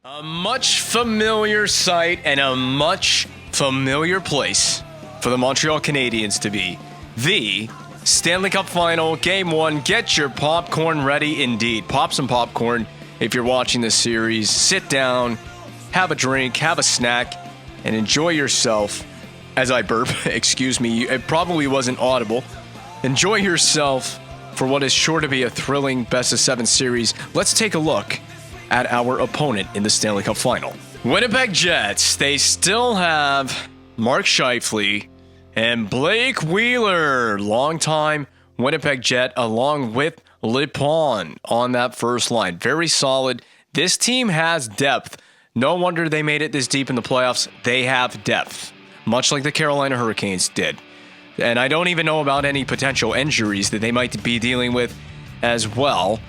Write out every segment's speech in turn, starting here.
A much familiar sight and a much familiar place for the Montreal Canadiens to be. The Stanley Cup Final, Game 1. Get your popcorn ready indeed. Pop some popcorn if you're watching this series. Sit down, have a drink, have a snack, and enjoy yourself. As I burp, excuse me, it probably wasn't audible. Enjoy yourself for what is sure to be a thrilling best-of-7 series. Let's take a look at our opponent in the Stanley Cup Final. Winnipeg Jets, they still have Mark Scheifele and Blake Wheeler, longtime Winnipeg Jet, along with Lipon on that first line. Very solid. This team has depth. No wonder they made it this deep in the playoffs. They have depth, much like the Carolina Hurricanes did. And I don't even know about any potential injuries that they might be dealing with as well.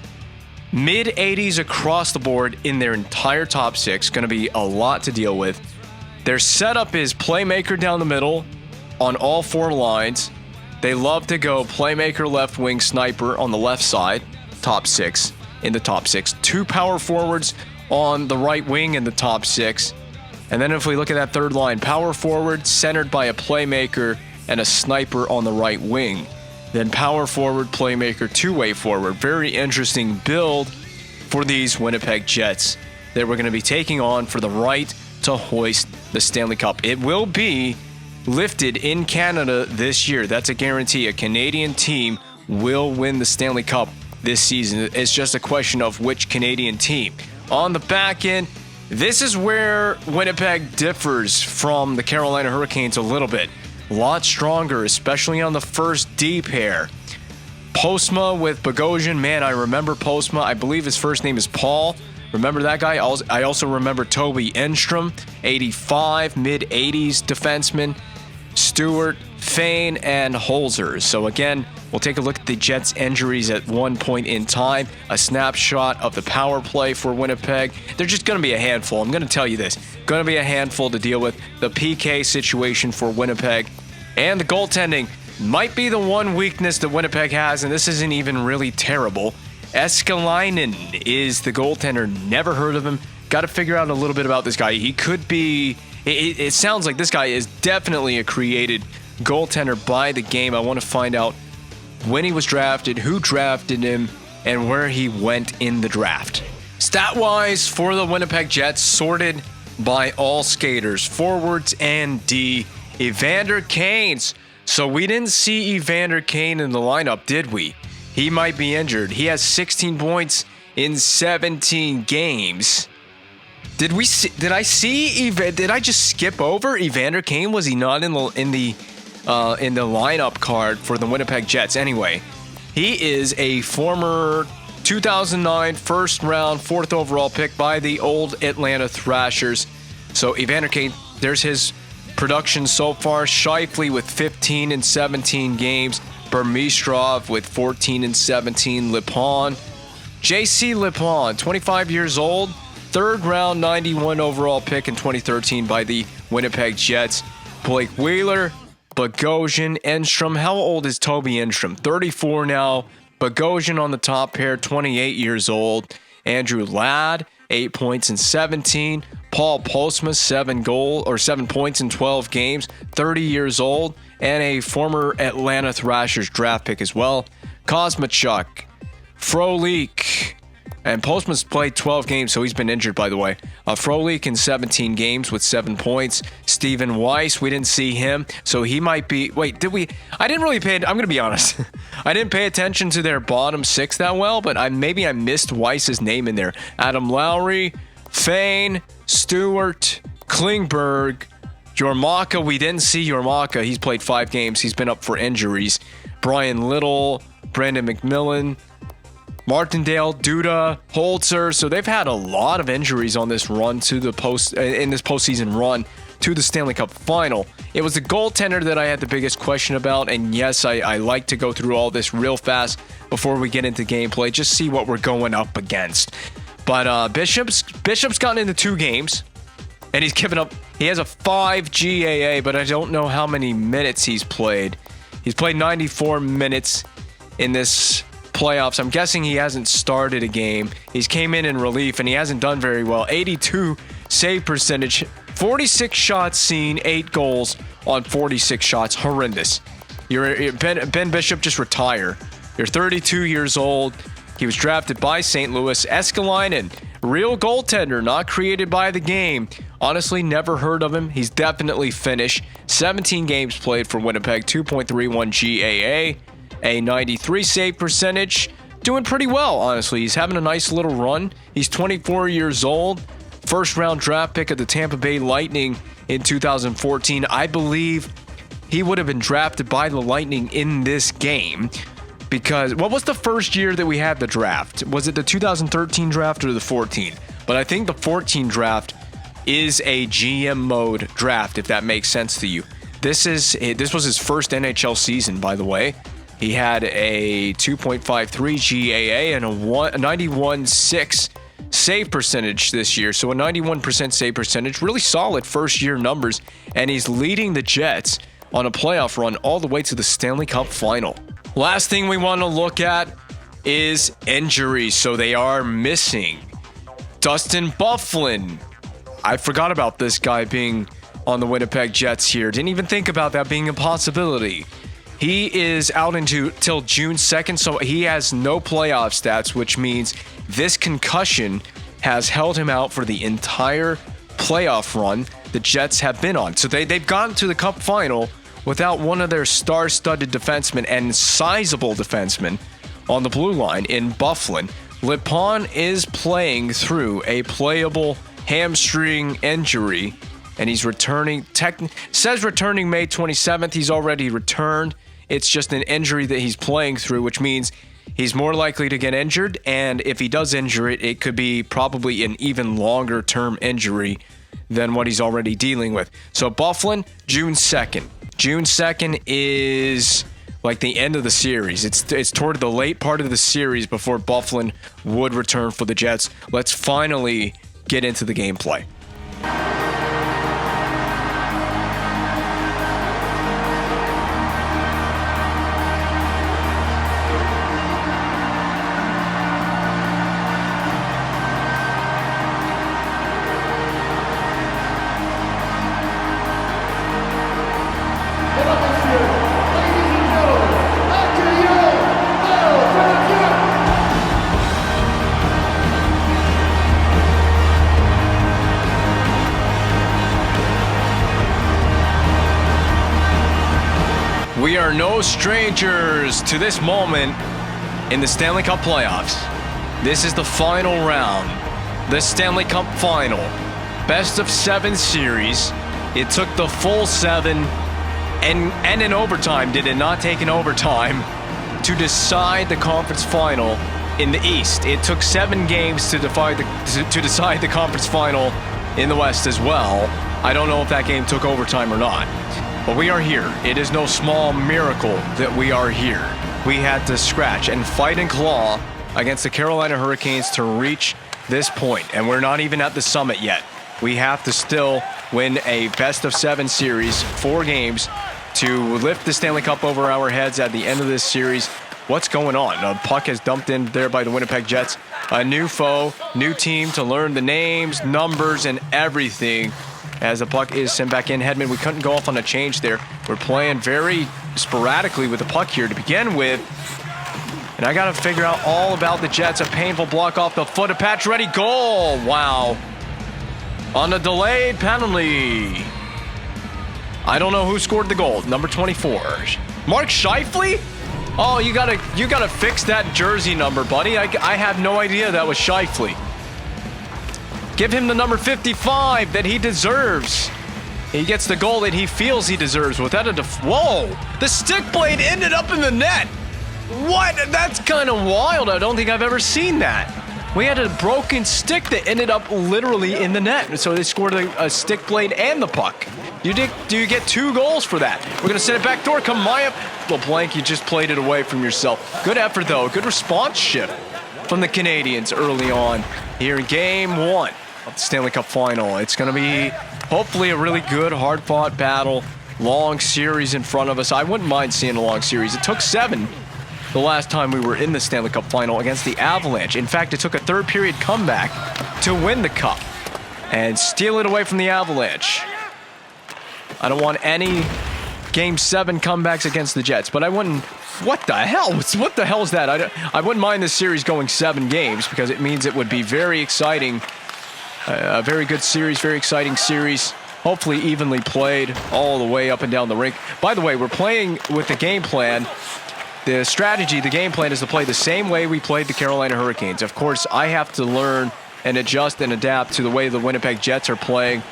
Mid-80s across the board in their entire top six. Going to be a lot to deal with. Their setup is playmaker down the middle on all four lines. They love to go playmaker, left wing, sniper on the left side. Top six in the top six. Two power forwards on the right wing in the top six. And then if we look at that third line, power forward centered by a playmaker and a sniper on the right wing. Then power forward, playmaker, two-way forward. Very interesting build for these Winnipeg Jets that we're going to be taking on for the right to hoist the Stanley Cup. It will be lifted in Canada this year. That's a guarantee. A Canadian team will win the Stanley Cup this season. It's just a question of which Canadian team. On the back end, this is where Winnipeg differs from the Carolina Hurricanes a little bit. A lot stronger, especially on the first D pair. Postma with Bogosian. Man, I remember Postma. I believe his first name is Paul. Remember that guy? I also remember Toby Enstrom, 85, mid-80s defenseman. Stewart, Fane, and Holzer. So again, we'll take a look at the Jets' injuries at one point in time. A snapshot of the power play for Winnipeg. They're just going to be a handful. I'm going to tell you this. Going to be a handful to deal with. The PK situation for Winnipeg. And the goaltending might be the one weakness that Winnipeg has, and this isn't even really terrible. Eskalainen is the goaltender. Never heard of him. Got to figure out a little bit about this guy. He could be... It sounds like this guy is definitely a created goaltender by the game. I want to find out when he was drafted, who drafted him, and where he went in the draft. Stat-wise for the Winnipeg Jets, sorted by all skaters, forwards and D. Evander Kane's. So we didn't see Evander Kane in the lineup, did we? He might be injured. He has 16 points in 17 games. Did I just skip over Evander Kane? Was he not in the lineup card for the Winnipeg Jets? Anyway, he is a former 2009 first round, fourth overall pick by the old Atlanta Thrashers. So Evander Kane, there's his production so far. Scheifele with 15 and 17 games. Burmistrov with 14 and 17. Lipon. JC Lipon, 25 years old. Third round, 91 overall pick in 2013 by the Winnipeg Jets. Blake Wheeler, Bogosian, Enstrom. How old is Toby Enstrom? 34 now. Bogosian on the top pair, 28 years old. Andrew Ladd, 8 points in 17. Paul Postma, 7 points in 12 games, 30 years old, and a former Atlanta Thrashers draft pick as well. Kosmachuk, Frolik, and Postman's played 12 games, so he's been injured, by the way. Frolik in 17 games with 7 points. Stephen Weiss, we didn't see him, so he might be... Wait, did we... I didn't really pay... I'm going to be honest. I didn't pay attention to their bottom six that well, but maybe I missed Weiss's name in there. Adam Lowry, Fane, Stewart, Klingberg, Jormaka. We didn't see Jormaka. He's played 5 games. He's been up for injuries. Brian Little, Brandon McMillan, Martindale, Duda, Holzer. So they've had a lot of injuries on this run to the in this postseason run to the Stanley Cup Final. It was the goaltender that I had the biggest question about, and yes, I like to go through all this real fast before we get into gameplay, just see what we're going up against. But Bishop's gotten into 2 games, and he's given up. He has a 5 GAA, but I don't know how many minutes he's played. He's played 94 minutes in this playoffs. I'm guessing he hasn't started a game. He's came in relief, and he hasn't done very well. 82 save percentage, 46 shots seen, 8 goals on 46 shots. Horrendous. You're Ben Bishop, just retire. You're 32 years old. He was drafted by St. Louis. Eskalainen, real goaltender, not created by the game. Honestly, never heard of him. He's definitely Finnish. 17 games played for Winnipeg, 2.31 GAA, a 93 save percentage. Doing pretty well, honestly. He's having a nice little run. He's 24 years old. First round draft pick of the Tampa Bay Lightning in 2014. I believe he would have been drafted by the Lightning in this game because what was the first year that we had the draft? Was it the 2013 draft or the 14? But I think the 14 draft is a GM mode draft, if that makes sense to you. This was his first NHL season, by the way. He had a 2.53 GAA and a 91.6 save percentage this year. So a 91% save percentage, really solid first year numbers. And he's leading the Jets on a playoff run all the way to the Stanley Cup final. Last thing we want to look at is injuries. So they are missing Dustin Byfuglien. I forgot about this guy being on the Winnipeg Jets here. Didn't even think about that being a possibility. He is out till June 2nd, so he has no playoff stats, which means this concussion has held him out for the entire playoff run the Jets have been on. So they've gotten to the Cup final without one of their star-studded defensemen and sizable defensemen on the blue line in Byfuglien. Lippon is playing through a playable hamstring injury, and he's returning. Says returning May 27th. He's already returned. It's just an injury that he's playing through, which means he's more likely to get injured. And if he does injure it, it could be probably an even longer term injury than what he's already dealing with. So Byfuglien, June 2nd. June 2nd is like the end of the series. It's toward the late part of the series before Byfuglien would return for the Jets. Let's finally get into the gameplay. We are no strangers to this moment in the Stanley Cup playoffs. This is the final round, the Stanley Cup final. Best of 7 series. It took the full 7 and in overtime, did it not take an overtime, to decide the conference final in the East. It took 7 games to decide the conference final in the West as well. I don't know if that game took overtime or not. But we are here. It is no small miracle that we are here. We had to scratch and fight and claw against the Carolina Hurricanes to reach this point, and we're not even at the summit yet. We have to still win a best of 7 series, 4 games, to lift the Stanley Cup over our heads at the end of this series. What's going on? A puck has dumped in there by the Winnipeg Jets. A new foe, new team to learn the names, numbers, and everything. As the puck is sent back in. Hedman, we couldn't go off on a change there. We're playing very sporadically with the puck here to begin with. And I got to figure out all about the Jets. A painful block off the foot of Pacioretty. Goal! Wow. On a delayed penalty. I don't know who scored the goal. Number 24. Mark Scheifele? Oh, you gotta fix that jersey number, buddy. I have no idea that was Scheifele. Give him the number 55 that he deserves. He gets the goal that he feels he deserves without a whoa! The stick blade ended up in the net. What? That's kind of wild. I don't think I've ever seen that. We had a broken stick that ended up literally in the net. So they scored a stick blade and the puck. Do you get 2 goals for that? We're going to send it back door. Kamaya. LeBlanc, you just played it away from yourself. Good effort, though. Good response shift from the Canadiens early on here in Game 1 of the Stanley Cup Final. It's going to be hopefully a really good, hard-fought battle. Long series in front of us. I wouldn't mind seeing a long series. It took 7 the last time we were in the Stanley Cup final against the Avalanche. In fact, it took a third period comeback to win the cup and steal it away from the Avalanche. I don't want any Game 7 comebacks against the Jets, but I wouldn't... What the hell? What the hell is that? I wouldn't mind this series going 7 games because it means it would be very exciting. A very good series, very exciting series. Hopefully evenly played all the way up and down the rink. By the way, we're playing with the game plan. The strategy, the game plan is to play the same way we played the Carolina Hurricanes. Of course, I have to learn and adjust and adapt to the way the Winnipeg Jets are playing.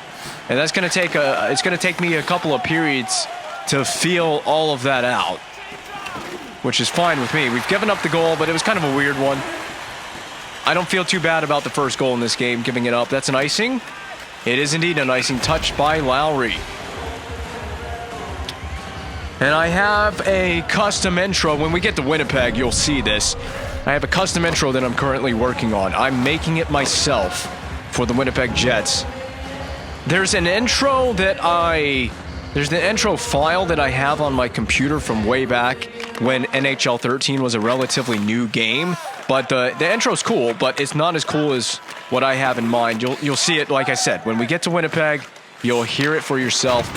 And that's going to take it's going to take me a couple of periods to feel all of that out, which is fine with me. We've given up the goal, but it was kind of a weird one. I don't feel too bad about the first goal in this game, giving it up. That's an icing. It is indeed an icing, touched by Lowry. And I have a custom intro. When we get to Winnipeg, you'll see this. I have a custom intro that I'm currently working on. I'm making it myself for the Winnipeg Jets. There's an intro that There's the intro file that I have on my computer from way back when NHL 13 was a relatively new game. But the intro's cool, but it's not as cool as what I have in mind. You'll see it, like I said, when we get to Winnipeg, you'll hear it for yourself.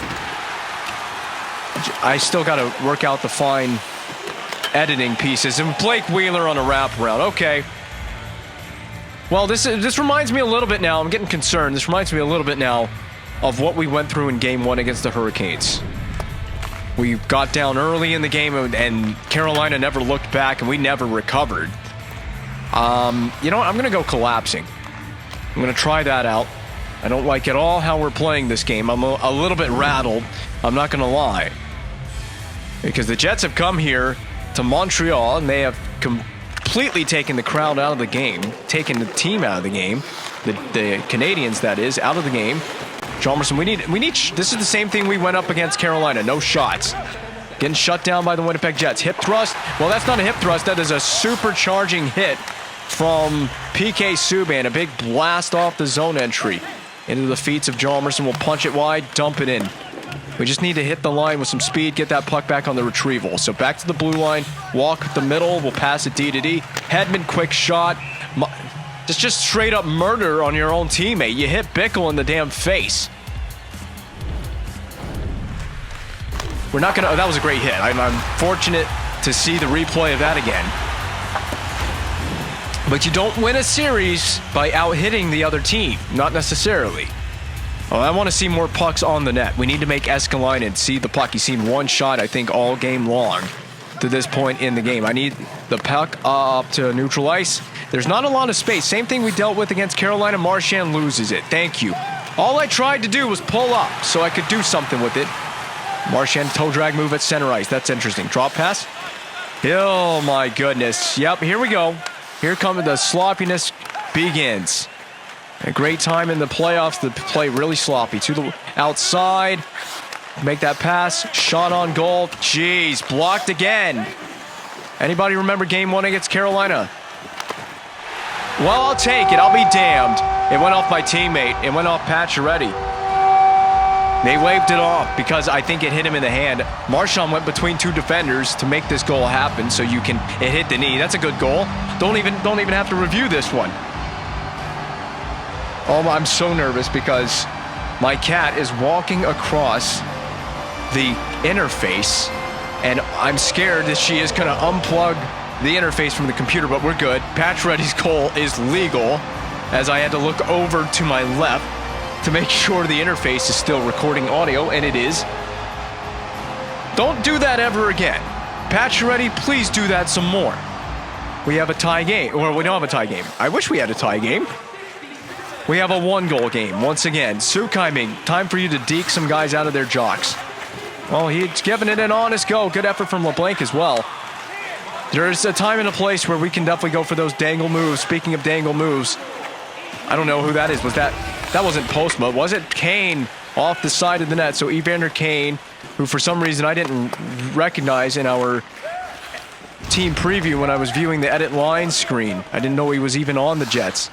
I still got to work out the fine editing pieces. And Blake Wheeler on a wraparound. Okay. Well, this reminds me a little bit now. I'm getting concerned. This reminds me a little bit now of what we went through in Game 1 against the Hurricanes. We got down early in the game, and Carolina never looked back, and we never recovered. You know what? I'm going to go collapsing. I'm going to try that out. I don't like at all how we're playing this game. I'm a little bit rattled. I'm not going to lie. Because the Jets have come here to Montreal, and they have completely taken the crowd out of the game, taken the team out of the game, the Canadiens, that is, out of the game. Chalmerson, we need. This is the same thing we went up against Carolina. No shots. Getting shut down by the Winnipeg Jets. Hip thrust. Well, that's not a hip thrust. That is a supercharging hit from PK Subban. A big blast off the zone entry into the feet of Chalmerson. We'll punch it wide, dump it in. We just need to hit the line with some speed, get that puck back on the retrieval. So back to the blue line, walk up the middle, we'll pass it D to D. Hedman, quick shot. It's just straight up murder on your own teammate. You hit Bickle in the damn face. We're not gonna, that was a great hit. I'm fortunate to see the replay of that again. But you don't win a series by out-hitting the other team. Not necessarily. Well, I want to see more pucks on the net. We need to make Escalainen see the puck. He's seen one shot, I think, all game long to this point in the game. I need the puck up to neutral ice. There's not a lot of space. Same thing we dealt with against Carolina. Marchand loses it. Thank you. All I tried to do was pull up so I could do something with it. Marchand toe drag move at center ice. That's interesting. Drop pass. Oh, my goodness. Yep, here we go. Here comes the sloppiness begins. A great time in the playoffs to play really sloppy. To the outside. Make that pass. Shot on goal. Jeez, blocked again. Anybody remember Game 1 against Carolina? Well, I'll take it. I'll be damned. It went off my teammate. It went off Pacioretty. They waved it off because I think it hit him in the hand. Marchand went between two defenders to make this goal happen, so it hit the knee. That's a good goal. Don't even have to review this one. Oh, I'm so nervous because my cat is walking across the interface, and I'm scared that she is going to unplug the interface from the computer, but we're good. Pacioretty's goal is legal, as I had to look over to my left to make sure the interface is still recording audio, and it is. Don't do that ever again. Pacioretty, please do that some more. We have a tie game, or we don't have a tie game. I wish we had a tie game. We have a one-goal game. Once again, Sukaiming, time for you to deke some guys out of their jocks. Well, he's giving it an honest go. Good effort from LeBlanc as well. There's a time and a place where we can definitely go for those dangle moves. Speaking of dangle moves, I don't know who that is. Was that wasn't Postma, was it? Kane off the side of the net. So Evander Kane, who for some reason I didn't recognize in our team preview when I was viewing the edit line screen. I didn't know he was even on the Jets.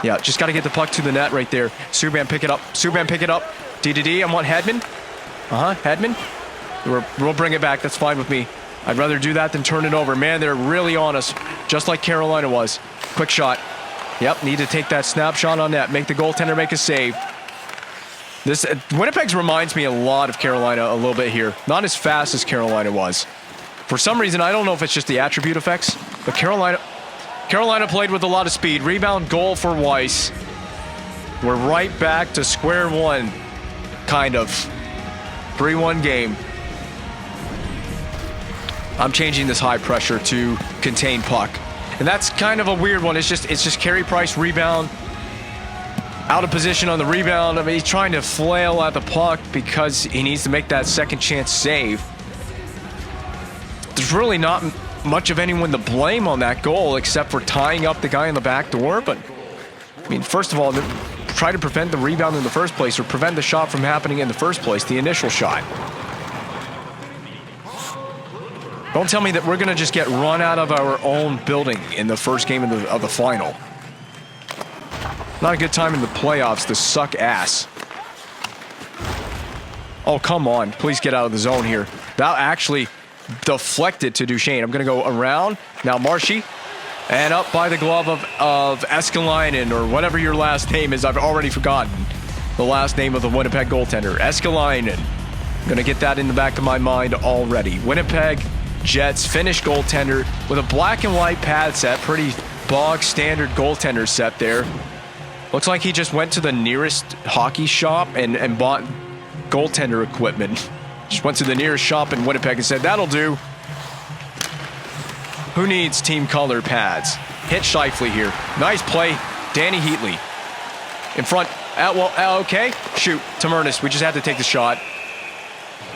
Yeah, just got to get the puck to the net right there. Subban, pick it up. Subban, pick it up. D to D. I want Hedman. Hedman. We'll bring it back. That's fine with me. I'd rather do that than turn it over. Man, they're really on us, just like Carolina was. Quick shot. Yep, need to take that snapshot on net. Make the goaltender make a save. This Winnipeg reminds me a lot of Carolina a little bit here. Not as fast as Carolina was. For some reason, I don't know if it's just the attribute effects, but Carolina played with a lot of speed. Rebound, goal for Weiss. We're right back to square one, kind of. 3-1 game. I'm changing this high pressure to contain puck. And that's kind of a weird one. It's just Carey Price rebound. Out of position on the rebound. I mean, he's trying to flail at the puck because he needs to make that second chance save. There's really not much of anyone to blame on that goal except for tying up the guy in the back door. But, I mean, first of all, try to prevent the rebound in the first place or prevent the shot from happening in the first place, the initial shot. Don't tell me that we're going to just get run out of our own building in the first game of the final. Not a good time in the playoffs to suck ass. Oh, come on. Please get out of the zone here. That actually deflected to Duchesne. I'm going to go around. Now Marshy. And up by the glove of Eskalainen, or whatever your last name is. I've already forgotten the last name of the Winnipeg goaltender. Eskalainen. Going to get that in the back of my mind already. Winnipeg Jets Finnish goaltender with a black and white pad set. Pretty bog standard goaltender set there. Looks like he just went to the nearest hockey shop and bought goaltender equipment. Just went to the nearest shop in Winnipeg and said, that'll do. Who needs team color pads? Hit Scheifele here. Nice play. Danny Heatley. In front. Okay. Shoot. Tamurnis. We just had to take the shot.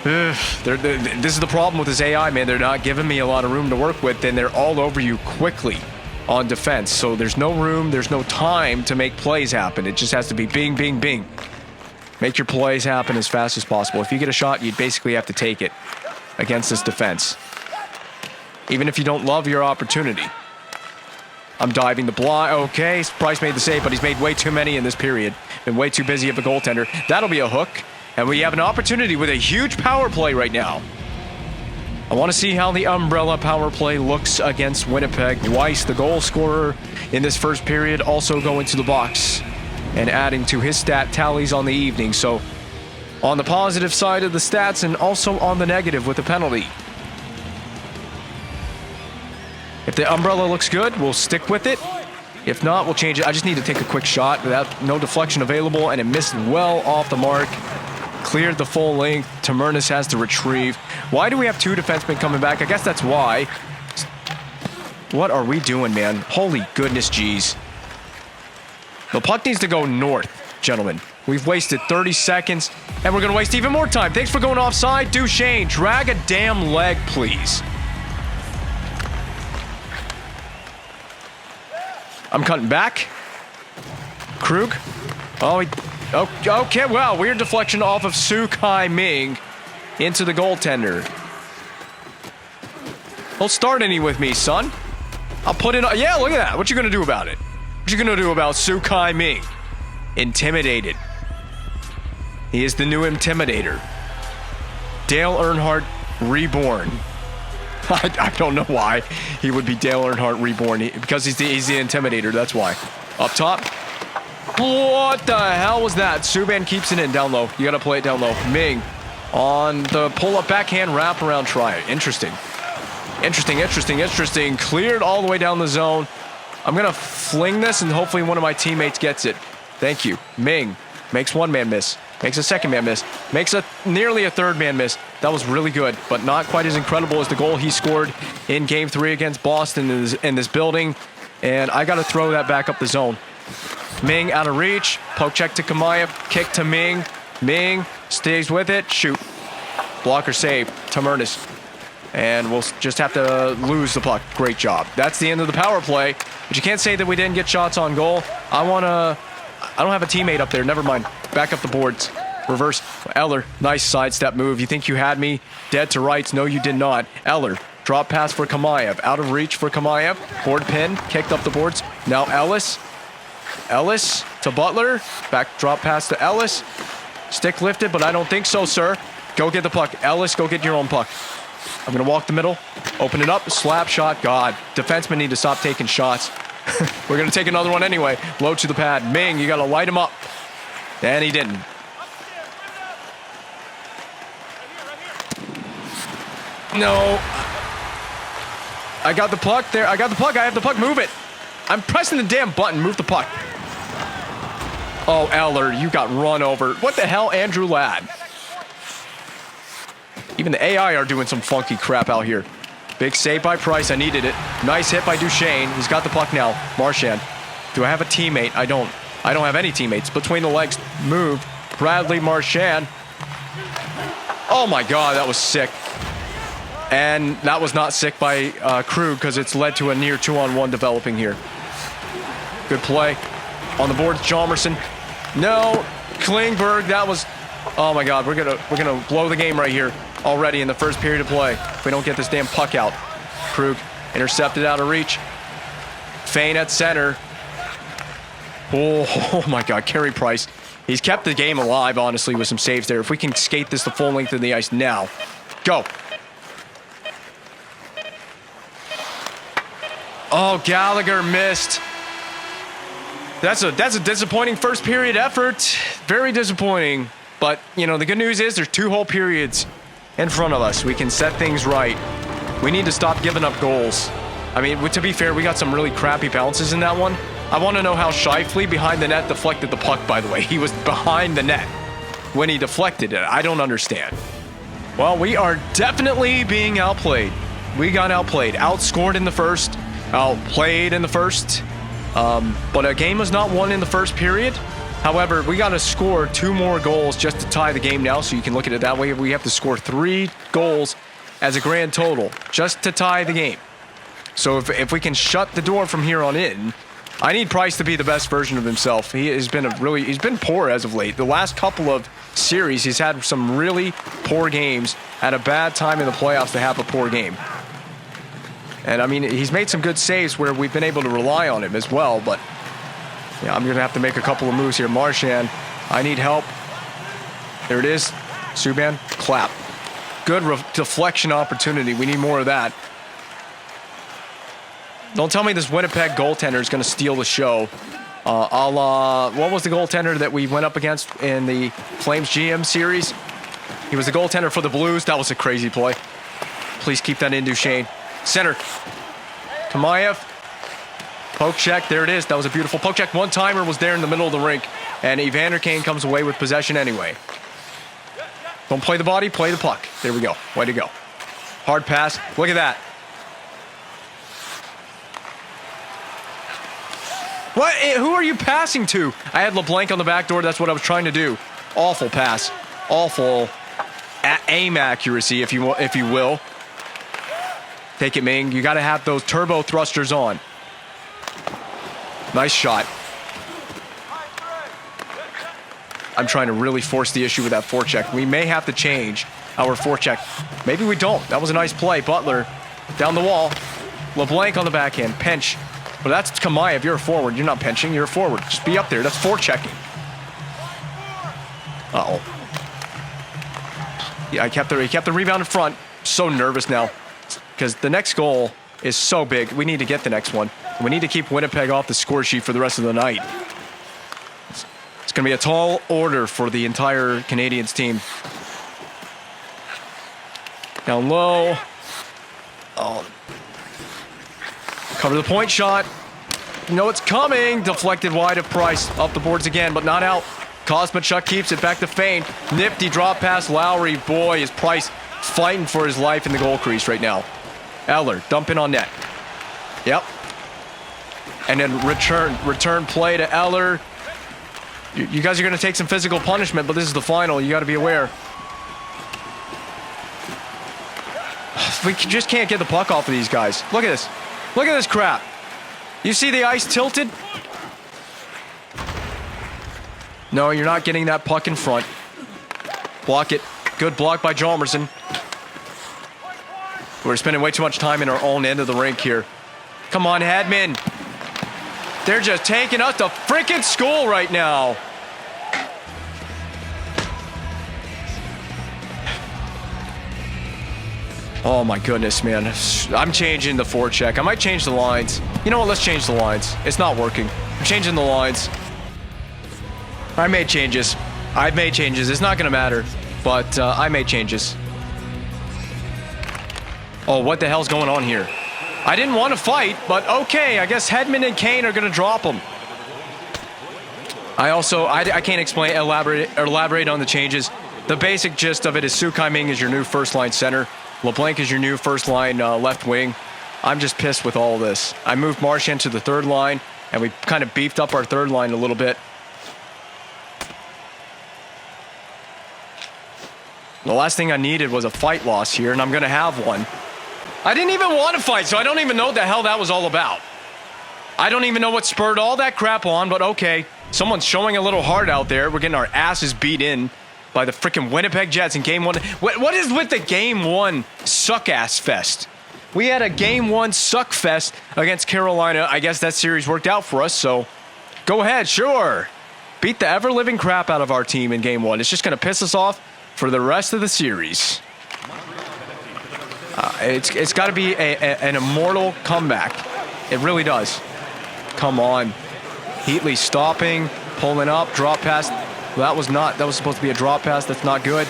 This is the problem with this AI, man. They're not giving me a lot of room to work with, and they're all over you quickly on defense. So there's no room, there's no time to make plays happen. It just has to be bing, bing, bing. Make your plays happen as fast as possible. If you get a shot, you basically have to take it against this defense. Even if you don't love your opportunity. I'm diving the blind. Okay, Price made the save, but he's made way too many in this period. Been way too busy of a goaltender. That'll be a hook. And we have an opportunity with a huge power play right now. I want to see how the umbrella power play looks against Winnipeg. Weiss, the goal scorer in this first period, also going to the box and adding to his stat tallies on the evening. So on the positive side of the stats and also on the negative with the penalty. If the umbrella looks good, we'll stick with it. If not, we'll change it. I just need to take a quick shot without no deflection available, and it missed well off the mark. Cleared the full length. Tamurnis has to retrieve. Why do we have two defensemen coming back? I guess that's why. What are we doing, man? Holy goodness, geez. The puck needs to go north, gentlemen. We've wasted 30 seconds, and we're going to waste even more time. Thanks for going offside. Duchesne, drag a damn leg, please. I'm cutting back. Krug. Oh, okay, wow. Weird deflection off of Su Kai Ming into the goaltender. Don't start any with me, son. I'll put it on. Yeah, look at that. What you going to do about it? What you going to do about Su Kai Ming? Intimidated. He is the new Intimidator. Dale Earnhardt reborn. I don't know why he would be Dale Earnhardt reborn. Because he's the Intimidator, that's why. Up top. What the hell was that? Subban keeps it in down low. You got to play it down low. Ming on the pull-up backhand wraparound try. Interesting. Interesting. Cleared all the way down the zone. I'm going to fling this, and hopefully one of my teammates gets it. Thank you. Ming makes one man miss. Makes a second man miss. Makes nearly a third man miss. That was really good, but not quite as incredible as the goal he scored in Game 3 against Boston in this building. And I got to throw that back up the zone. Ming out of reach. Poke check to Kamayev. Kick to Ming. Ming stays with it. Shoot. Blocker save. Tamurnis. And we'll just have to lose the puck. Great job. That's the end of the power play. But you can't say that we didn't get shots on goal. I don't have a teammate up there. Never mind. Back up the boards. Reverse. Eller. Nice sidestep move. You think you had me dead to rights? No, you did not. Eller. Drop pass for Kamayev. Out of reach for Kamayev. Board pin. Kicked up the boards. Now Ellis. Ellis to Butler. Back drop pass to Ellis. Stick lifted, but I don't think so, sir. Go get the puck. Ellis, go get your own puck. I'm going to walk the middle, open it up, slap shot. God, defensemen need to stop taking shots. We're going to take another one anyway. Low to the pad. Ming, you got to light him up. And he didn't. No. I got the puck there. I got the puck. I have the puck. Move it. I'm pressing the damn button. Move the puck. Oh, Eller, you got run over. What the hell, Andrew Ladd? Even the AI are doing some funky crap out here. Big save by Price. I needed it. Nice hit by Duchesne. He's got the puck now. Marchand. Do I have a teammate? I don't. I don't have any teammates. Between the legs. Move. Bradley Marchand. Oh my God, that was sick. And that was not sick by Krug because it's led to a near 2-on-1 developing here. Good play. On the board, Chalmerson. No. Klingberg. That was. Oh my God, we're gonna blow the game right here already in the first period of play if we don't get this damn puck out. Krug intercepted out of reach. Fein at center. Oh my God, Carey Price. He's kept the game alive, honestly, with some saves there. If we can skate this the full length of the ice now. Go. Oh, Gallagher missed. That's a disappointing first period effort. Very disappointing. But, you know, the good news is there's 2 whole periods in front of us. We can set things right. We need to stop giving up goals. I mean, to be fair, we got some really crappy bounces in that one. I want to know how Scheifele behind the net deflected the puck, by the way. He was behind the net when he deflected it. I don't understand. Well, we are definitely being outplayed. We got outplayed. Outscored in the first. Outplayed in the first. But a game was not won in the first period. However, we got to score 2 more goals just to tie the game now, so you can look at it that way. We have to score 3 goals as a grand total just to tie the game. So if we can shut the door from here on in, I need Price to be the best version of himself. He has been he's been poor as of late. The last couple of series, he's had some really poor games at a bad time in the playoffs to have a poor game. And I mean, he's made some good saves where we've been able to rely on him as well, but yeah, I'm going to have to make a couple of moves here. Marchand, I need help. There it is. Subban, clap. Good deflection opportunity. We need more of that. Don't tell me this Winnipeg goaltender is going to steal the show. What was the goaltender that we went up against in the Flames GM series? He was the goaltender for the Blues. That was a crazy play. Please keep that in, Duchesne. Center. Kamayev. Poke check. There it is. That was a beautiful poke check. One-timer was there in the middle of the rink. And Evander Kane comes away with possession anyway. Don't play the body. Play the puck. There we go. Way to go. Hard pass. Look at that. What? Who are you passing to? I had LeBlanc on the back door. That's what I was trying to do. Awful pass. Awful aim accuracy, if you will. Take it, Ming. You got to have those turbo thrusters on. Nice shot. I'm trying to really force the issue with that forecheck. We may have to change our forecheck. Maybe we don't. That was a nice play. Butler down the wall. LeBlanc on the backhand. Pinch. But that's Kamayev. You're a forward. You're not pinching. You're a forward. Just be up there. That's forechecking. Uh-oh. Yeah, he kept the rebound in front. So nervous now because the next goal is so big. We need to get the next one. We need to keep Winnipeg off the score sheet for the rest of the night. It's going to be a tall order for the entire Canadiens team. Down low. Oh. Cover the point shot. You know it's coming. Deflected wide of Price. Up the boards again, but not out. Kosmachuk keeps it back to Fein. Nifty drop pass Lowry. Boy, is Price fighting for his life in the goal crease right now. Eller dumping on net. Yep. And then return play to Eller. You guys are going to take some physical punishment, but this is the final. You got to be aware. We just can't get the puck off of these guys. Look at this. Look at this crap. You see the ice tilted? No, you're not getting that puck in front. Block it. Good block by Chalmerson. We're spending way too much time in our own end of the rink here. Come on, Hedman. They're just taking us to freaking school right now. Oh my goodness, man. I'm changing the forecheck. I might change the lines. You know what? Let's change the lines. It's not working. I'm changing the lines. I made changes. I've made changes. It's not going to matter. But I made changes. Oh, what the hell's going on here? I didn't want to fight, but okay. I guess Hedman and Kane are going to drop him. I can't elaborate on the changes. The basic gist of it is Su Kai Ming is your new first-line center. LeBlanc is your new first-line left wing. I'm just pissed with all this. I moved Marchand to the third line, and we kind of beefed up our third line a little bit. The last thing I needed was a fight loss here, and I'm going to have one. I didn't even want to fight, so I don't even know what the hell that was all about. I don't even know what spurred all that crap on, but okay. Someone's showing a little heart out there. We're getting our asses beat in by the freaking Winnipeg Jets in Game 1. What is with the Game 1 suck-ass fest? We had a Game 1 suck fest against Carolina. I guess that series worked out for us, so go ahead, sure. Beat the ever-living crap out of our team in Game 1. It's just going to piss us off for the rest of the series. It's got to be an immortal comeback. It really does. Come on. Heatley stopping, pulling up, drop pass. That was supposed to be a drop pass. That's not good.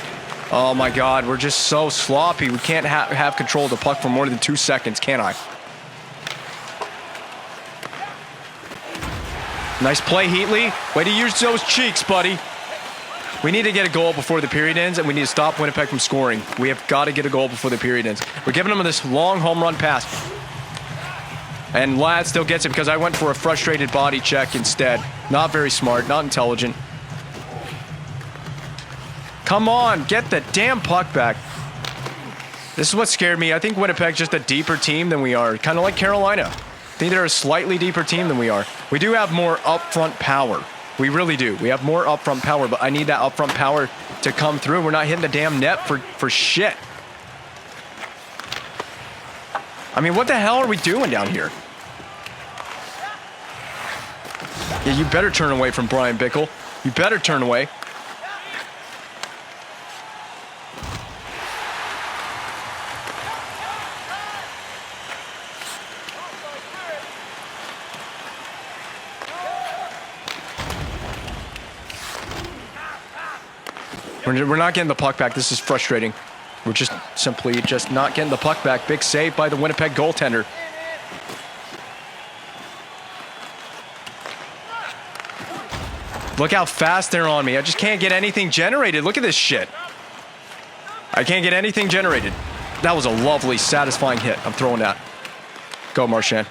Oh my God, we're just so sloppy. We can't have control of the puck for more than 2 seconds, can I? Nice play, Heatley. Way to use those cheeks, buddy. We need to get a goal before the period ends, and we need to stop Winnipeg from scoring. We have got to get a goal before the period ends. We're giving them this long home run pass. And Ladd still gets it because I went for a frustrated body check instead. Not very smart, not intelligent. Come on, get the damn puck back. This is what scared me. I think Winnipeg's just a deeper team than we are. Kind of like Carolina. I think they're a slightly deeper team than we are. We do have more upfront power. We really do. We have more upfront power, but I need that upfront power to come through. We're not hitting the damn net for shit. I mean, what the hell are we doing down here? Yeah, you better turn away from Brian Bickle. You better turn away. We're not getting the puck back. This is frustrating. We're just simply not getting the puck back. Big save by the Winnipeg goaltender. Look how fast they're on me. I just can't get anything generated. Look at this shit. I can't get anything generated. That was a lovely, satisfying hit. I'm throwing that. Go, Marchand.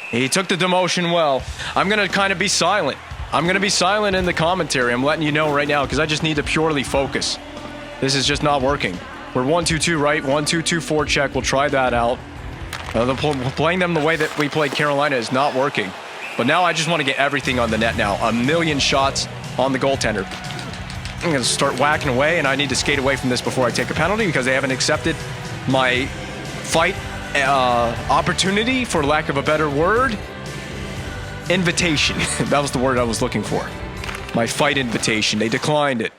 He took the demotion well. I'm going to kind of be silent. I'm going to be silent in the commentary. I'm letting you know right now because I just need to purely focus. This is just not working. We're 1-2-2 right, 1-2-2 forecheck. We'll try that out. Playing them the way that we played Carolina is not working. But now I just want to get everything on the net now. A million shots on the goaltender. I'm going to start whacking away, and I need to skate away from this before I take a penalty because they haven't accepted my fight opportunity, for lack of a better word. Invitation. That was the word I was looking for. My fight invitation. They declined it.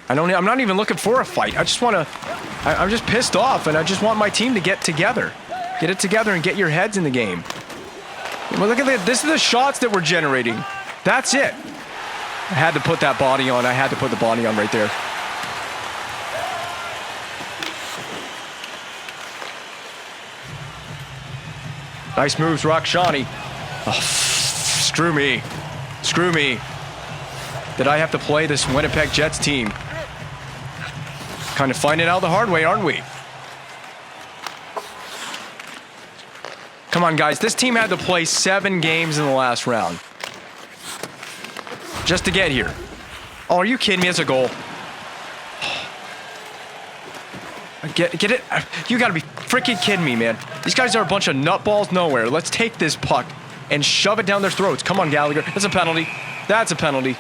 I'm not even looking for a fight. I'm just pissed off, and I just want my team to get together. Get it together and get your heads in the game. Well, look at this. This is the shots that we're generating. That's it. I had to put that body on. I had to put the body on right there. Nice moves, Rakshani. Oh, screw me. Screw me. Did I have to play this Winnipeg Jets team? Kind of finding out the hard way, aren't we? Come on, guys. This team had to play 7 games in the last round. Just to get here. Oh, are you kidding me? It's a goal. Get it? You gotta be freaking kidding me, man. These guys are a bunch of nutballs nowhere. Let's take this puck and shove it down their throats. Come on, Gallagher. That's a penalty. That's a penalty.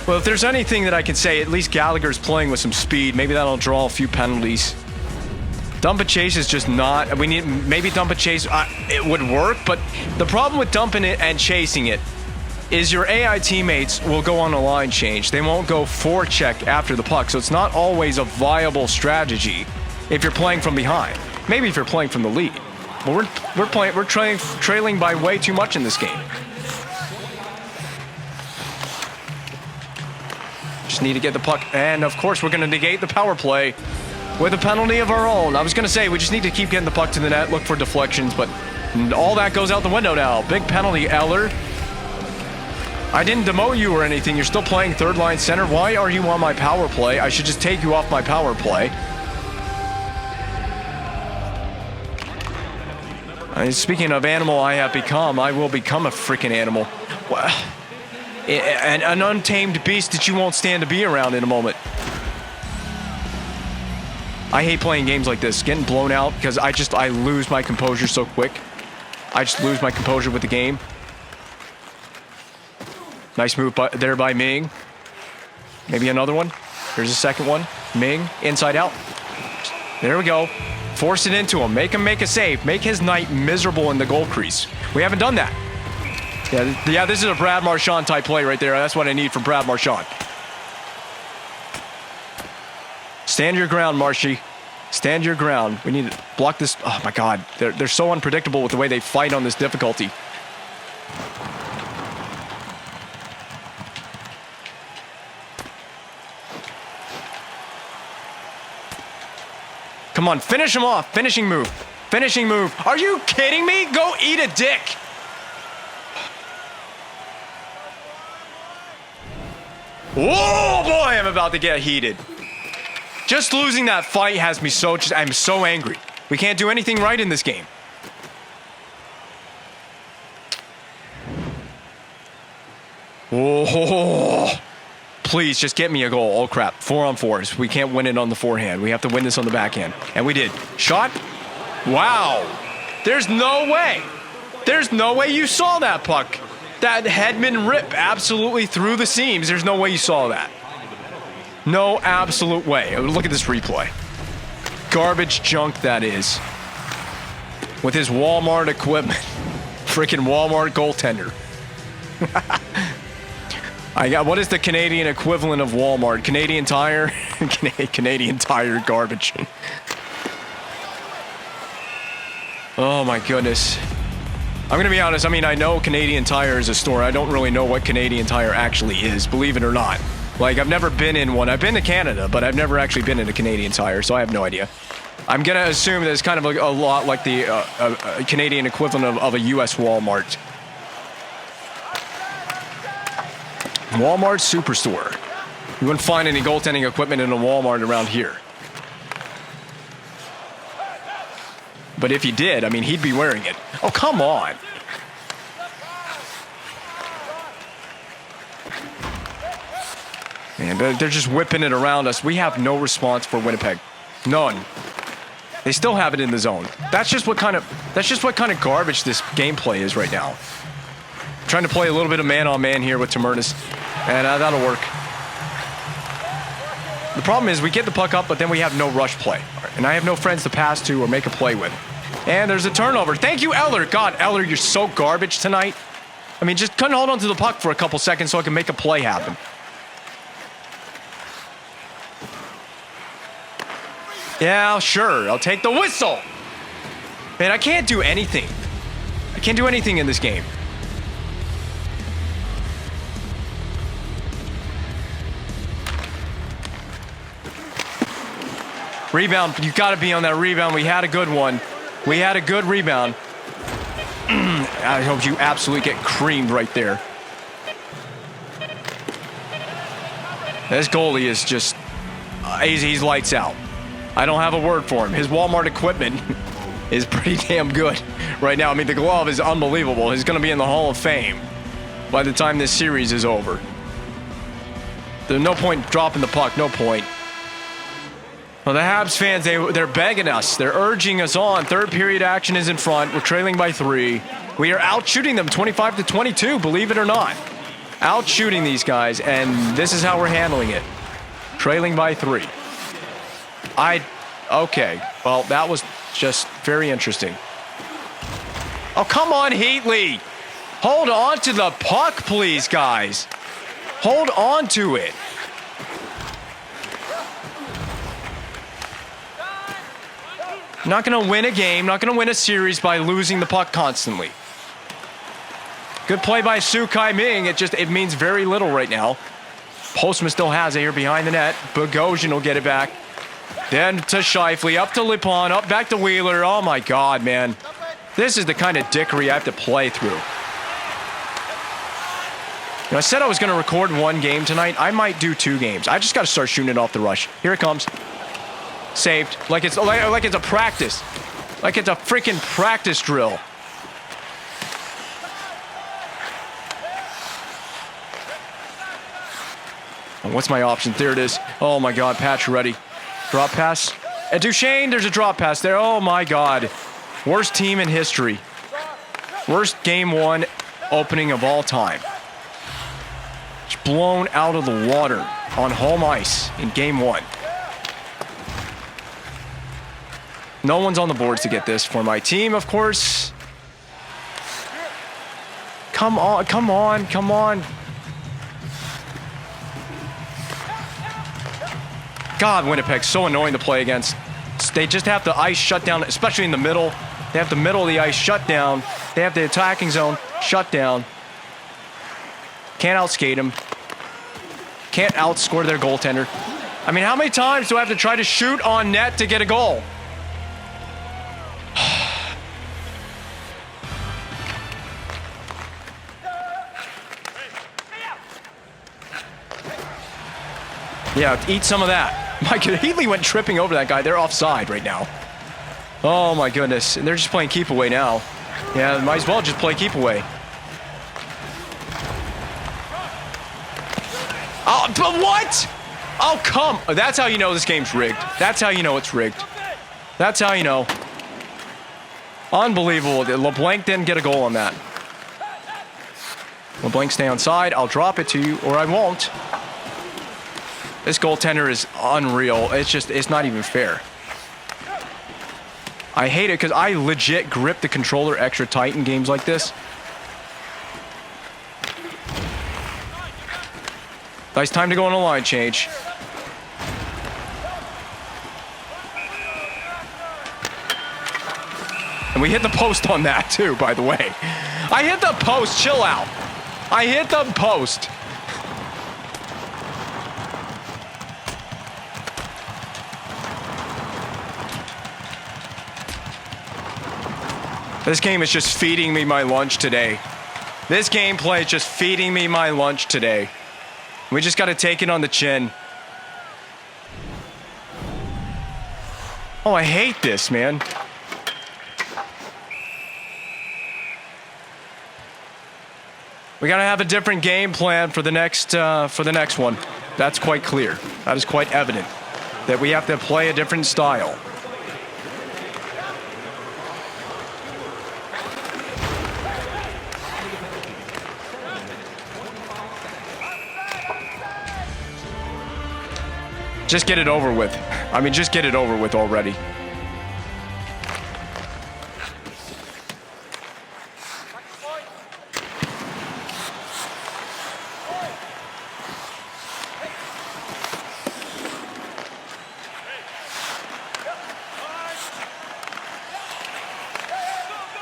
Well, if there's anything that I can say, at least Gallagher's playing with some speed. Maybe that'll draw a few penalties. Dump and chase is just not... maybe dump and chase, it would work, but the problem with dumping it and chasing it is your AI teammates will go on a line change. They won't go forecheck after the puck, so it's not always a viable strategy if you're playing from behind. Maybe if you're playing from the lead. But we're trailing by way too much in this game. Just need to get the puck, and of course we're going to negate the power play with a penalty of our own. I was going to say we just need to keep getting the puck to the net, look for deflections, but all that goes out the window now. Big penalty, Eller. I didn't demote you or anything. You're still playing third line center. Why are you on my power play? I should just take you off my power play. Speaking of animal I have become, I will become a freaking animal. An untamed beast that you won't stand to be around in a moment. I hate playing games like this, getting blown out, because I lose my composure so quick. I just lose my composure with the game. Nice move there by Ming. Maybe another one. Here's a second one. Ming, inside out. There we go. Force it into him. Make him make a save. Make his night miserable in the goal crease. We haven't done that. Yeah, this is a Brad Marchand type play right there. That's what I need from Brad Marchand. Stand your ground, Marshy. Stand your ground. We need to block this. Oh, my God. They're so unpredictable with the way they fight on this difficulty. Come on, finish him off. Finishing move. Finishing move. Are you kidding me? Go eat a dick. Whoa, boy, I'm about to get heated. Just losing that fight has me I'm so angry. We can't do anything right in this game. Whoa. Please, just get me a goal. Oh, crap. 4-on-4s. We can't win it on the forehand. We have to win this on the backhand. And we did. Shot? Wow. There's no way. There's no way you saw that puck. That Hedman rip absolutely through the seams. There's no way you saw that. No absolute way. Look at this replay. Garbage junk that is. With his Walmart equipment. Freaking Walmart goaltender. What is the Canadian equivalent of Walmart? Canadian Tire? Canadian Tire garbage. Oh my goodness. I'm going to be honest. I mean, I know Canadian Tire is a store. I don't really know what Canadian Tire actually is, believe it or not. Like, I've never been in one. I've been to Canada, but I've never actually been in a Canadian Tire, so I have no idea. I'm going to assume that it's kind of a lot like the Canadian equivalent of a U.S. Walmart. Walmart Superstore. You wouldn't find any goaltending equipment in a Walmart around here. But if you did, I mean, he'd be wearing it. Oh, come on. Man, they're just whipping it around us. We have no response for Winnipeg. None. They still have it in the zone. That's just what kind of garbage this gameplay is right now. I'm trying to play a little bit of man-on-man here with Tamurnas, and that'll work. The problem is we get the puck up, but then we have no rush play. And I have no friends to pass to or make a play with. And there's a turnover. Thank you, Eller. God, Eller, you're so garbage tonight. I mean, just couldn't hold on to the puck for a couple seconds so I can make a play happen. Yeah, sure. I'll take the whistle. Man, I can't do anything. I can't do anything in this game. Rebound. You got to be on that rebound. We had a good one. We had a good rebound. I hope you absolutely get creamed right there. This goalie is just... he's lights out. I don't have a word for him. His Walmart equipment is pretty damn good right now. I mean, the glove is unbelievable. He's going to be in the Hall of Fame by the time this series is over. There's no point dropping the puck. No point. Well, the Habs fans, they're begging us. They're urging us on. Third period action is in front. We're trailing by 3. We are out-shooting them 25-22, believe it or not. Out-shooting these guys, and this is how we're handling it. Trailing by 3. Okay. Well, that was just very interesting. Oh, come on, Heatley. Hold on to the puck, please, guys. Hold on to it. Not going to win a game, not going to win a series by losing the puck constantly. Good play by Su Kai Ming. It means very little right now. Postman still has it here behind the net. Bogosian will get it back. Then to Scheifele, up to Lippon, up back to Wheeler. Oh my God, man. This is the kind of dickery I have to play through. You know, I said I was going to record one game tonight. I might do 2 games. I just got to start shooting it off the rush. Here it comes. Saved. Like it's a practice. Like it's a freaking practice drill. Oh, what's my option? There it is. Oh my God, Pacioretty. Drop pass. And Duchesne, there's a drop pass there. Oh my God. Worst team in history. Worst game 1 opening of all time. It's blown out of the water on home ice in game 1. No one's on the boards to get this for my team, of course. Come on, come on, come on. God, Winnipeg's so annoying to play against. They just have the ice shut down, especially in the middle. They have the middle of the ice shut down. They have the attacking zone shut down. Can't outskate them. Can't outscore their goaltender. I mean, how many times do I have to try to shoot on net to get a goal? Yeah, eat some of that. My God, Heatley went tripping over that guy. They're offside right now. Oh my goodness. And they're just playing keep away now. Yeah, might as well just play keep away. Oh, but what? Oh, come. That's how you know this game's rigged. That's how you know it's rigged. That's how you know. Unbelievable. LeBlanc didn't get a goal on that. LeBlanc, stay on side. I'll drop it to you, or I won't. This goaltender is unreal. It's not even fair. I hate it because I legit grip the controller extra tight in games like this. Nice time to go on a line change. And we hit the post on that too, by the way. I hit the post. Chill out. I hit the post. This game is just feeding me my lunch today. This gameplay is just feeding me my lunch today. We just got to take it on the chin. Oh, I hate this, man. We got to have a different game plan for the next one. That's quite clear. That is quite evident that we have to play a different style. Just get it over with. I mean, just get it over with already.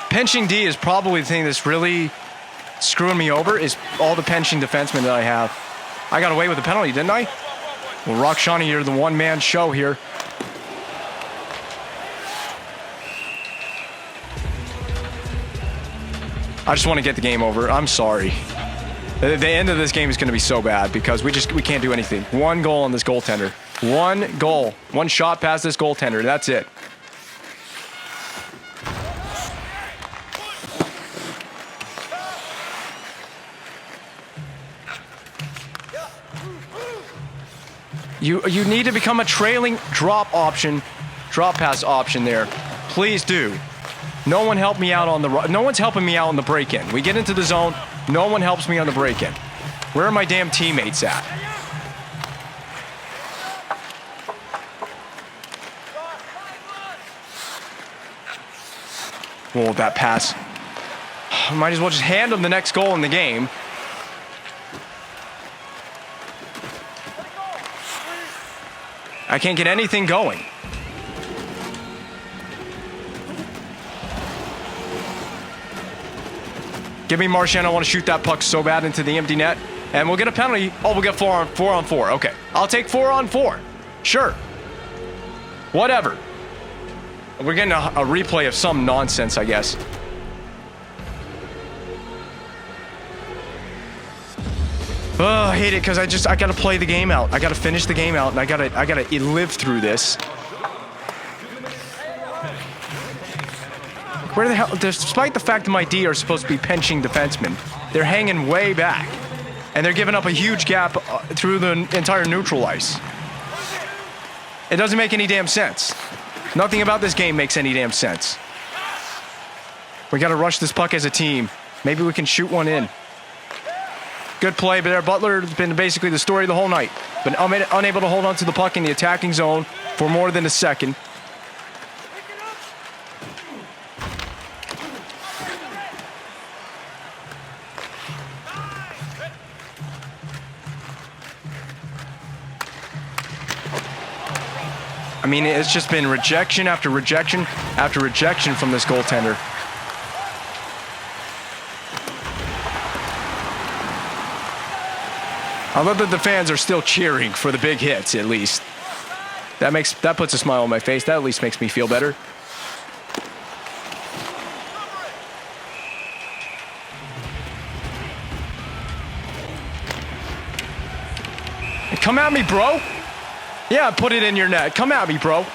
Pinching D is probably the thing that's really screwing me over, is all the pinching defensemen that I have. I got away with the penalty, didn't I? Well, Rock Shawnee, you're the one-man show here. I just want to get the game over. I'm sorry. The end of this game is going to be so bad because we can't do anything. One goal on this goaltender. One goal. One shot past this goaltender. That's it. You need to become a trailing drop pass option there. Please do. No one helped me out on the no one's helping me out on the break-in. We get into the zone, no one helps me on the break-in. Where are my damn teammates at? Whoa, that pass. Might as well just hand them the next goal in the game. I can't get anything going. Give me Marchand. I want to shoot that puck so bad into the empty net. And we'll get a penalty. Oh, we'll get 4 on 4. Okay. I'll take 4 on 4. Sure. Whatever. We're getting a replay of some nonsense, I guess. Oh, I hate it because I gotta play the game out. I gotta finish the game out, and I gotta live through this. Where the hell? Despite the fact that my D are supposed to be pinching defensemen, they're hanging way back, and they're giving up a huge gap through the entire neutral ice. It doesn't make any damn sense. Nothing about this game makes any damn sense. We gotta rush this puck as a team. Maybe we can shoot one in. Good play, but there Butler has been basically the story of the whole night. Been unable to hold on to the puck in the attacking zone for more than a second. I mean, it's just been rejection after rejection after rejection from this goaltender. I love that the fans are still cheering for the big hits, at least. That puts a smile on my face. That at least makes me feel better. Come at me, bro. Yeah, put it in your net. Come at me, bro.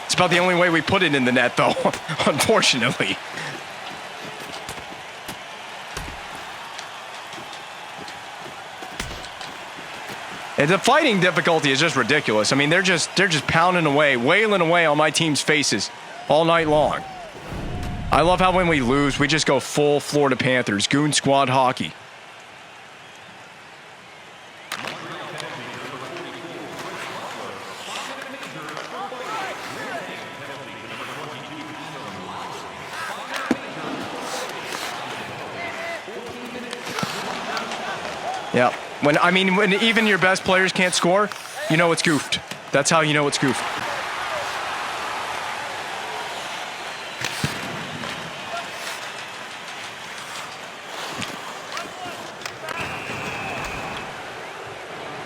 It's about the only way we put it in the net, though, unfortunately. And the fighting difficulty is just ridiculous. I mean, they're just pounding away, wailing away on my team's faces all night long. I love how when we lose, we just go full Florida Panthers, goon squad hockey. Yeah. When even your best players can't score, you know it's goofed. That's how you know it's goofed.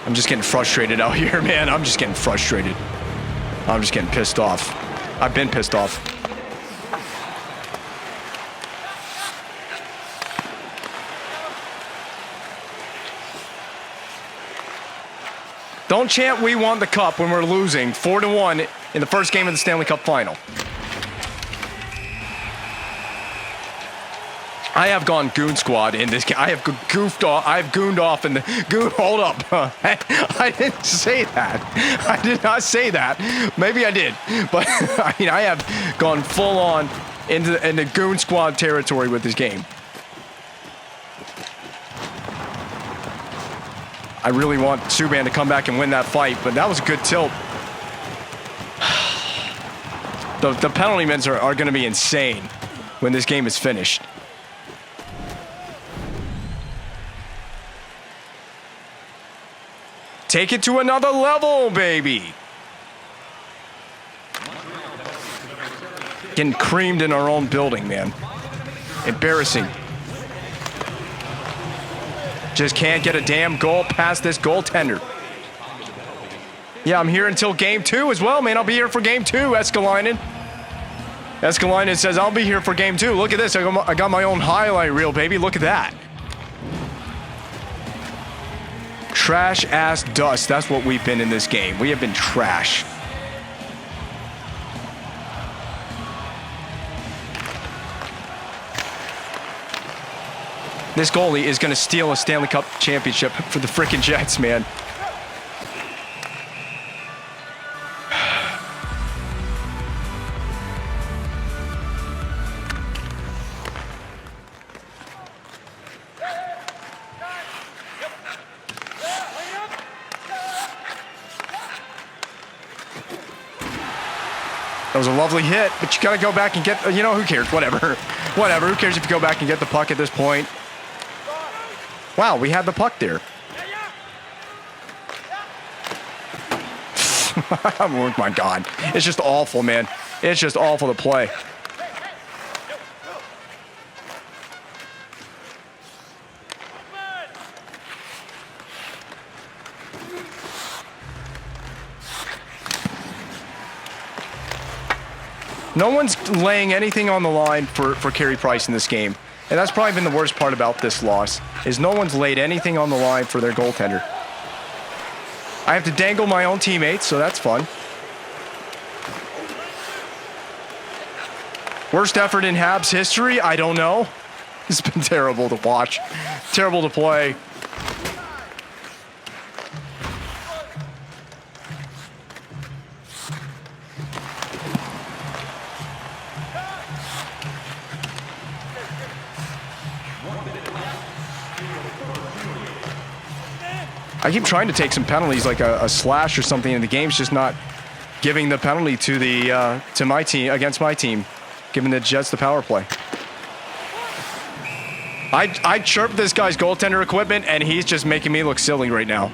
I'm just getting frustrated out here, man. I'm just getting frustrated. I'm just getting pissed off. I've been pissed off. Don't chant "We won the cup" when we're losing 4-1 in the first game of the Stanley Cup Final. I have gone goon squad in this game. I have goofed off. I've gooned off in the goon. Hold up. I didn't say that. I did not say that. Maybe I did, but I mean I have gone full on into goon squad territory with this game. I really want Subban to come back and win that fight, but that was a good tilt. The penalty minutes are going to be insane when this game is finished. Take it to another level, baby. Getting creamed in our own building, man. Embarrassing. Just can't get a damn goal past this goaltender. Yeah, I'm here until game 2 as well, man. I'll be here for game 2, Eskalainen. Eskalainen says, I'll be here for game 2. Look at this. I got my own highlight reel, baby. Look at that. Trash ass dust. That's what we've been in this game. We have been trash. This goalie is going to steal a Stanley Cup championship for the frickin' Jets, man. was a lovely hit, but you got to go back and get, you know, who cares? Whatever. Whatever. Who cares if you go back and get the puck at this point? Wow, we had the puck there. Oh, my God. It's just awful, man. It's just awful to play. No one's laying anything on the line for Carey Price in this game. And that's probably been the worst part about this loss, is no one's laid anything on the line for their goaltender. I have to dangle my own teammates, so that's fun. Worst effort in Habs history? I don't know. It's been terrible to watch. Terrible to play. I keep trying to take some penalties, like a slash or something, and the game's just not giving the penalty to the to my team, against my team, giving the Jets the power play. I chirped this guy's goaltender equipment, and he's just making me look silly right now.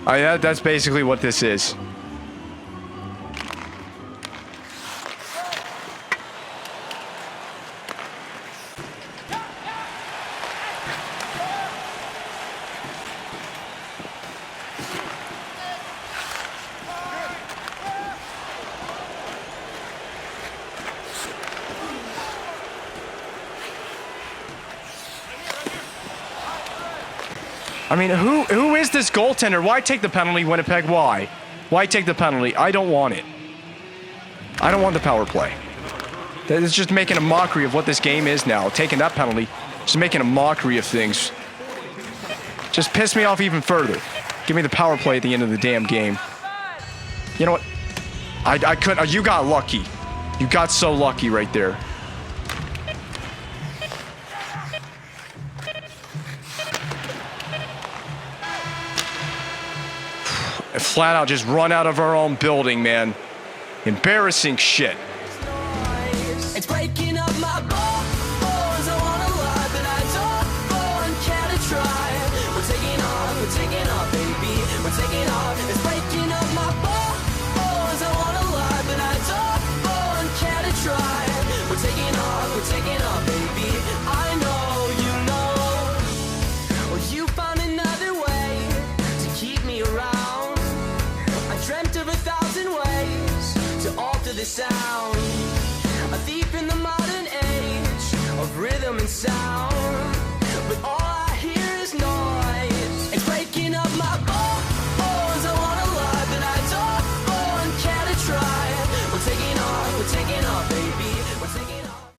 That's basically what this is. I mean, who is this goaltender? Why take the penalty, Winnipeg? Why? Why take the penalty? I don't want it. I don't want the power play. That is just making a mockery of what this game is now. Taking that penalty, just making a mockery of things. Just piss me off even further. Give me the power play at the end of the damn game. You know what? I couldn't. You got lucky. You got so lucky right there. Flat out just run out of our own building, man. Embarrassing shit.